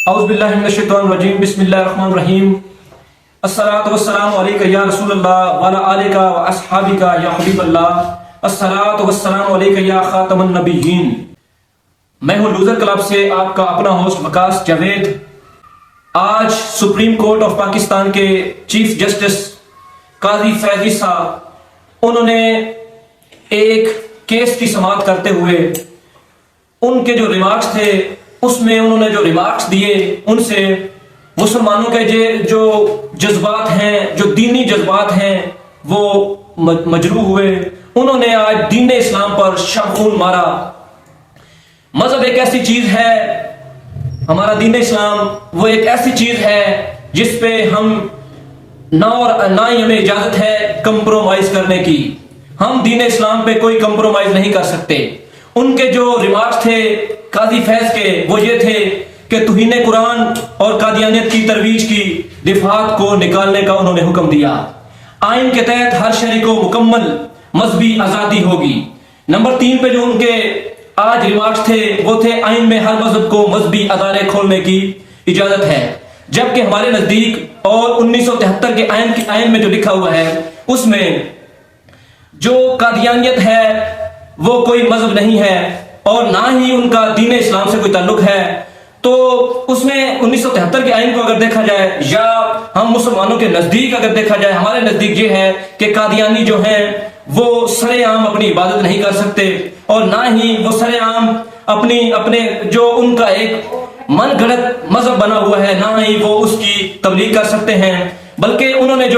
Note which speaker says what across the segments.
Speaker 1: اعوذ باللہ من الشیطان الرجیم بسم اللہ الرحمن الرحیم الصلاۃ والسلام علیک یا رسول اللہ وعلی آلک و اصحابک یا حبیب اللہ الصلاۃ والسلام علیک یا خاتم النبیین۔ میں ہوں لوزر کلب سے آپ کا اپنا ہوسٹ وکاس جاوید۔ آج سپریم کورٹ آف پاکستان کے چیف جسٹس قاضی فیضی صاحب انہوں نے ایک کیس کی سماعت کرتے ہوئے ان کے جو ریمارکس تھے اس میں انہوں نے جو ریمارکس دیے ان سے مسلمانوں کے جو جذبات ہیں، جو دینی جذبات ہیں، وہ مجروح ہوئے۔ انہوں نے آج دین اسلام پر شب خون مارا۔ مذہب ایک ایسی چیز ہے، ہمارا دین اسلام وہ ایک ایسی چیز ہے جس پہ ہم نہ ہی ہمیں اجازت ہے کمپرومائز کرنے کی۔ ہم دین اسلام پہ کوئی کمپرومائز نہیں کر سکتے۔ ان کے جو ریمارکس تھے قاضی فیض کے وہ یہ تھے کہ توہین قرآن اور قادیانیت کی ترویج کی دفعات کو نکالنے کا انہوں نے حکم دیا۔ آئین کے تحت ہر شہری کو مکمل مذہبی آزادی ہوگی۔ نمبر 3 پہ جو ان کے آج ریمارکس تھے وہ تھے آئین میں ہر مذہب کو مذہبی ادارے کھولنے کی اجازت ہے، جبکہ ہمارے نزدیک اور 1973 کے آئین میں جو لکھا ہوا ہے اس میں جو قادیانیت ہے وہ کوئی مذہب نہیں ہے اور نہ ہی ان کا دین اسلام سے کوئی تعلق ہے۔ تو اس میں 1973 کے آئین کو اگر دیکھا جائے یا ہم مسلمانوں کے نزدیک اگر دیکھا جائے، ہمارے نزدیک یہ ہے کہ قادیانی جو ہیں وہ سرے عام اپنی عبادت نہیں کر سکتے اور نہ ہی وہ سرے عام اپنے جو ان کا ایک من گھڑت مذہب بنا ہوا ہے نہ ہی وہ اس کی تبلیغ کر سکتے ہیں، بلکہ انہوں نے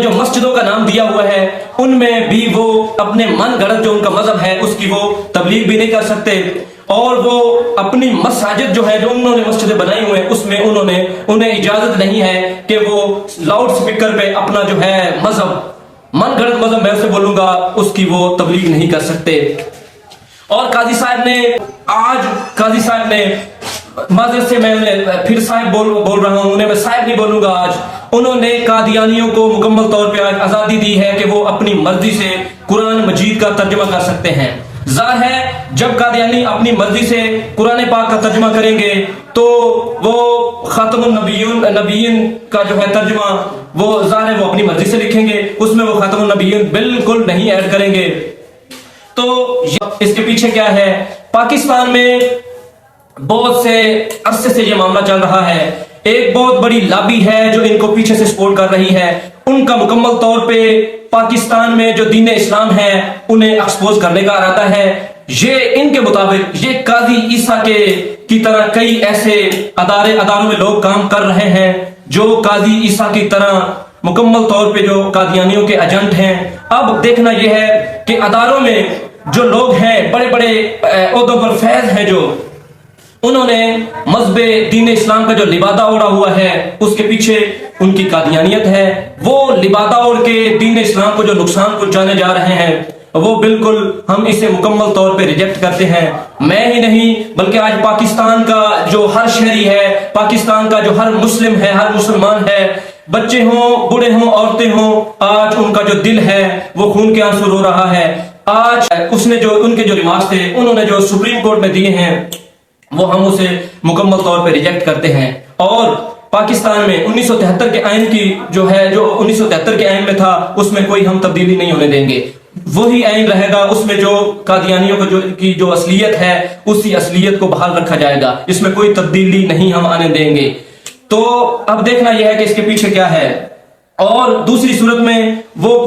Speaker 1: جو مسجدوں کا نام دیا ہوا ہے ان میں بھی وہ اپنے من گھڑت جو ان کا مذہب ہے اس کی وہ تبلیغ بھی نہیں کر سکتے، اور وہ اپنی مساجد جو ہے جو انہوں نے مسجدیں بنائی ہوئے ہیں اس میں انہیں اجازت نہیں ہے کہ وہ لاؤڈ سپیکر پہ اپنا جو ہے مذہب، من گھڑت مذہب میں اسے بولوں گا، اس کی وہ تبلیغ نہیں کر سکتے۔ اور قاضی صاحب نے معذرت سے میں پھر صاحب بول رہا ہوں، انہیں میں صاحب نہیں بولوں گا آج، انہوں نے قادیانیوں کو مکمل طور پہ آج آزادی دی ہے کہ وہ اپنی مرضی سے قرآن مجید کا ترجمہ کر سکتے ہیں۔ ظاہر ہے جب قادیانی اپنی مرضی سے قرآن پاک کا ترجمہ کریں گے تو وہ خاتم النبیین کا جو ہے ترجمہ وہ ظاہر ہے وہ اپنی مرضی سے لکھیں گے، اس میں وہ خاتم النبیین بالکل نہیں ایڈ کریں گے۔ تو اس کے پیچھے کیا ہے؟ پاکستان میں بہت سے عرصے سے یہ معاملہ چل رہا ہے، ایک بہت بڑی لابی ہے جو ان کو پیچھے سے سپورٹ کر رہی ہے، ان کا مکمل طور پہ پاکستان میں جو دین اسلام ہے انہیں ایکسپوز کرنے کا ارادہ ہے۔ یہ ان کے مطابق یہ قاضی عیسیٰ کی طرح کئی ایسے اداروں میں لوگ کام کر رہے ہیں جو قاضی عیسیٰ کی طرح مکمل طور پہ جو قادیانیوں کے ایجنٹ ہیں۔ اب دیکھنا یہ ہے کہ اداروں میں جو لوگ ہیں بڑے بڑے عہدوں پر فیض ہیں جو انہوں نے مذہب دین اسلام کا جو لبادہ اوڑھا ہوا ہے اس کے پیچھے ان کی قادیانیت ہے، وہ لبادہ اوڑھ کے دین اسلام کو جو نقصان پہنچانے جا رہے ہیں وہ بالکل ہم اسے مکمل طور پہ ریجیکٹ کرتے ہیں۔ میں ہی نہیں بلکہ آج پاکستان کا جو ہر شہری ہے، پاکستان کا جو ہر مسلم ہے، ہر مسلمان ہے، بچے ہوں، بوڑھے ہوں، عورتیں ہوں، آج ان کا جو دل ہے وہ خون کے آنسو رو رہا ہے۔ آج ان کے جو ریمارکس تھے انہوں نے جو سپریم کورٹ میں دیے ہیں وہ ہم اسے مکمل طور پہ ریجیکٹ کرتے ہیں، اور پاکستان میں 1973 کے آئین کی جو 1973 کے آئین میں تھا اس میں کوئی ہم تبدیلی نہیں ہونے دیں گے، وہی آئین رہے گا، اس میں جو قادیانیوں کی جو اصلیت ہے اسی اصلیت کو بحال رکھا جائے گا، اس میں کوئی تبدیلی نہیں ہم آنے دیں گے۔ تو اب دیکھنا یہ ہے کہ اس کے پیچھے کیا ہے، اور دوسری صورت میں وہ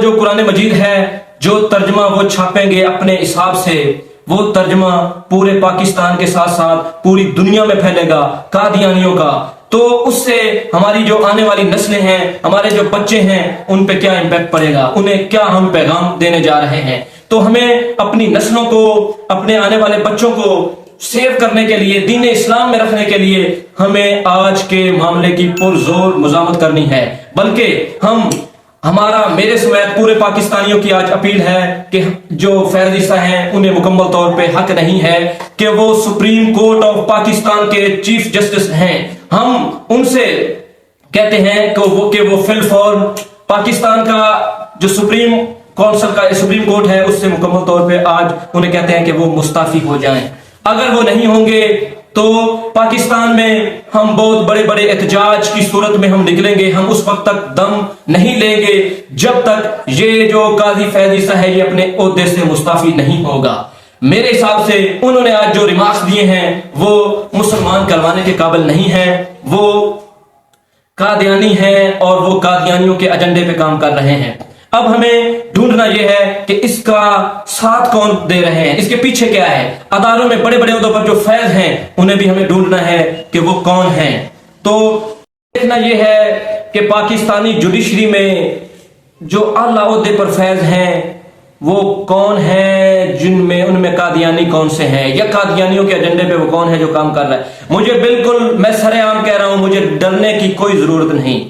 Speaker 1: جو قرآن مجید ہے جو ترجمہ وہ چھاپیں گے اپنے حساب سے، وہ ترجمہ پورے پاکستان کے ساتھ ساتھ پوری دنیا میں پھیلے گا قادیانیوں کا، تو اس سے ہماری جو آنے والی نسلیں ہیں، ہمارے جو بچے ہیں، ان پہ کیا امپیکٹ پڑے گا، انہیں کیا ہم پیغام دینے جا رہے ہیں۔ تو ہمیں اپنی نسلوں کو، اپنے آنے والے بچوں کو سیو کرنے کے لیے، دین اسلام میں رکھنے کے لیے ہمیں آج کے معاملے کی پرزور مزاحمت کرنی ہے، بلکہ میرے سمیت پورے پاکستانیوں کی آج اپیل ہے کہ جو فیض عیسیٰ ہیں انہیں مکمل طور پہ حق نہیں ہے کہ وہ سپریم کورٹ آف پاکستان کے چیف جسٹس ہیں۔ ہم ان سے کہتے ہیں کہ وہ فی الفور پاکستان کا جو سپریم کورٹ ہے اس سے مکمل طور پہ آج انہیں کہتے ہیں کہ وہ مستعفی ہو جائیں۔ اگر وہ نہیں ہوں گے تو پاکستان میں ہم بہت بڑے بڑے احتجاج کی صورت میں ہم نکلیں گے. ہم اس وقت تک دم نہیں لیں گے جب تک یہ جو قاضی فیض عیسیٰ ہے یہ اپنے عہدے سے مستعفی نہیں ہوگا. میرے حساب سے انہوں نے آج جو ریمارکس دیے ہیں وہ مسلمان کروانے کے قابل نہیں ہیں. وہ قادیانی ہیں اور وہ قادیانیوں کے ایجنڈے پہ کام کر رہے ہیں. اب ہمیں ڈھونڈنا یہ ہے کہ اس کا ساتھ کون دے رہے ہیں, اس کے پیچھے کیا ہے. اداروں میں بڑے بڑے عہدوں پر جو فیض ہیں انہیں بھی ہمیں ڈھونڈنا ہے کہ وہ کون ہیں. تو دیکھنا یہ ہے کہ پاکستانی جوڈیشری میں جو اعلیٰ عہدے پر فیض ہیں وہ کون ہیں, ان میں قادیانی کون سے ہیں, یا قادیانیوں کے ایجنڈے پہ وہ کون ہے جو کام کر رہا ہے. مجھے بالکل, میں سر عام کہہ رہا ہوں, مجھے ڈرنے کی کوئی ضرورت نہیں.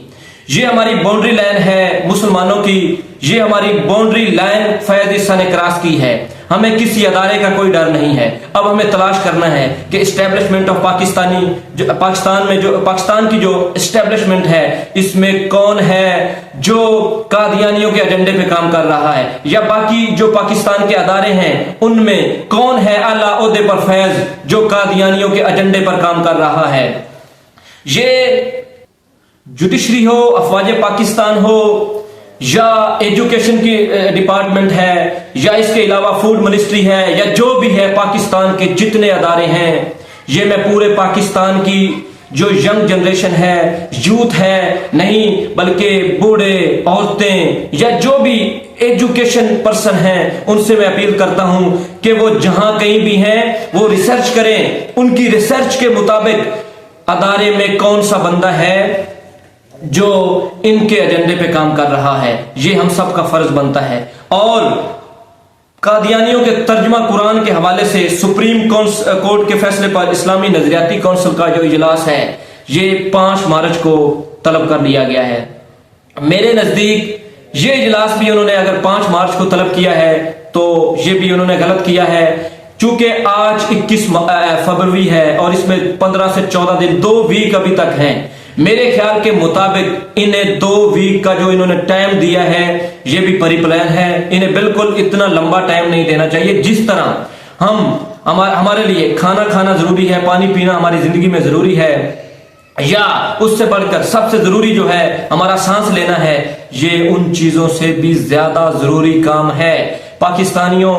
Speaker 1: یہ ہماری باؤنڈری لائن ہے مسلمانوں کی, یہ ہماری باؤنڈری لائن فیض عیسیٰ نے کراس کی ہے. ہمیں کسی ادارے کا کوئی ڈر نہیں ہے. اب ہمیں تلاش کرنا ہے کہ اسٹیبلشمنٹ آف پاکستان کی جو اسٹیبلشمنٹ ہے اس میں کون ہے جو قادیانیوں کے ایجنڈے پہ کام کر رہا ہے, یا باقی جو پاکستان کے ادارے ہیں ان میں کون ہے اعلیٰ عہدے پر فیض جو قادیانیوں کے ایجنڈے پر کام کر رہا ہے. یہ جوڈیشری ہو, افواج پاکستان ہو, یا ایجوکیشن کی ڈپارٹمنٹ ہے, یا اس کے علاوہ فوڈ منسٹری ہے, یا جو بھی ہے پاکستان کے جتنے ادارے ہیں, یہ میں پورے پاکستان کی جو ینگ جنریشن ہے, یوتھ ہے, نہیں بلکہ بوڑھے, عورتیں, یا جو بھی ایجوکیشن پرسن ہیں ان سے میں اپیل کرتا ہوں کہ وہ جہاں کہیں بھی ہیں وہ ریسرچ کریں. ان کی ریسرچ کے مطابق ادارے میں کون سا بندہ ہے جو ان کے ایجنڈے پہ کام کر رہا ہے. یہ ہم سب کا فرض بنتا ہے. اور قادیانیوں کے ترجمہ قرآن کے حوالے سے سپریم کورٹ کے فیصلے پر اسلامی نظریاتی کونسل کا جو اجلاس ہے یہ 5 مارچ کو طلب کر لیا گیا ہے. میرے نزدیک یہ اجلاس بھی انہوں نے اگر 5 مارچ کو طلب کیا ہے تو یہ بھی انہوں نے غلط کیا ہے, چونکہ آج 21 فروری ہے اور اس میں 15 سے 14 دن 2 ویک ابھی تک ہیں. میرے خیال کے مطابق انہیں 2 ویک کا جو انہوں نے ٹائم دیا ہے یہ بھی پری پلان ہے. انہیں بالکل اتنا لمبا ٹائم نہیں دینا چاہیے. جس طرح ہمارے لیے کھانا کھانا ضروری ہے, پانی پینا ہماری زندگی میں ضروری ہے, یا اس سے بڑھ کر سب سے ضروری جو ہے ہمارا سانس لینا ہے, یہ ان چیزوں سے بھی زیادہ ضروری کام ہے. پاکستانیوں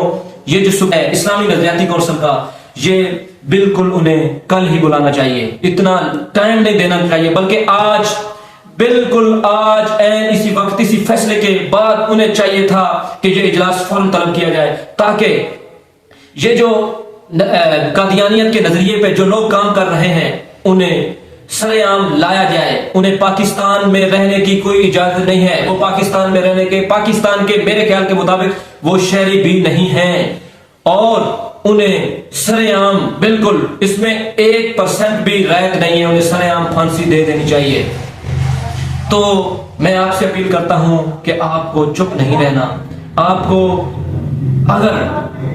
Speaker 1: یہ جو اسلامی نظریاتی کونسل کا یہ بالکل انہیں کل ہی بلانا چاہیے, اتنا ٹائم نہیں دینا چاہیے, بلکہ آج بالکل آج اسی وقت اسی فیصلے کے بعد انہیں چاہیے تھا کہ یہ اجلاس فوراً طلب کیا جائے تاکہ یہ جو قادیانیت کے نظریے پہ جو لوگ کام کر رہے ہیں انہیں سر عام لایا جائے. انہیں پاکستان میں رہنے کی کوئی اجازت نہیں ہے. وہ پاکستان میں رہنے کے, پاکستان کے میرے خیال کے مطابق وہ شہری بھی نہیں ہیں, اور انہیں سر عام بالکل اس میں 1% بھی رعایت نہیں ہے, انہیں سر عام پھانسی دے دینی چاہیے. تو میں آپ سے اپیل کرتا ہوں کہ آپ کو چپ نہیں رہنا. آپ کو اگر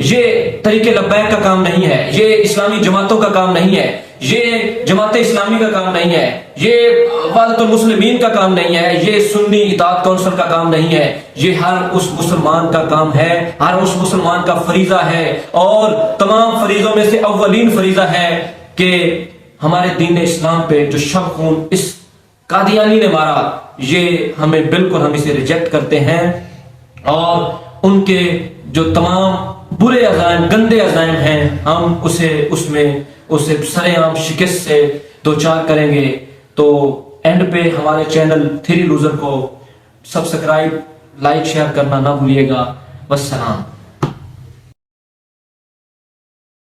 Speaker 1: یہ طریقے لبیک کا کام نہیں ہے, یہ اسلامی جماعتوں کا کام نہیں ہے, یہ جماعت اسلامی کا کام نہیں ہے, یہ وحدت المسلمین کا کام نہیں ہے, یہ سنی اطاعت کونسل کا کام نہیں ہے, یہ ہر اس مسلمان کا کام ہے, ہر اس مسلمان کا فریضہ ہے. اور تمام فریضوں میں سے اولین فریضہ ہے کہ ہمارے دین اسلام پہ جو شب خون اس قادیانی نے مارا, یہ ہمیں بالکل, ہم اسے ریجیکٹ کرتے ہیں, اور ان کے جو تمام برے عزائم, گندے عزائم ہیں, ہم اسے سر عام شکست سے دوچار کریں گے. تو اینڈ پہ ہمارے چینل 3 لوزر کو سبسکرائب, لائک, شیئر کرنا نہ بھولیے گا. والسلام.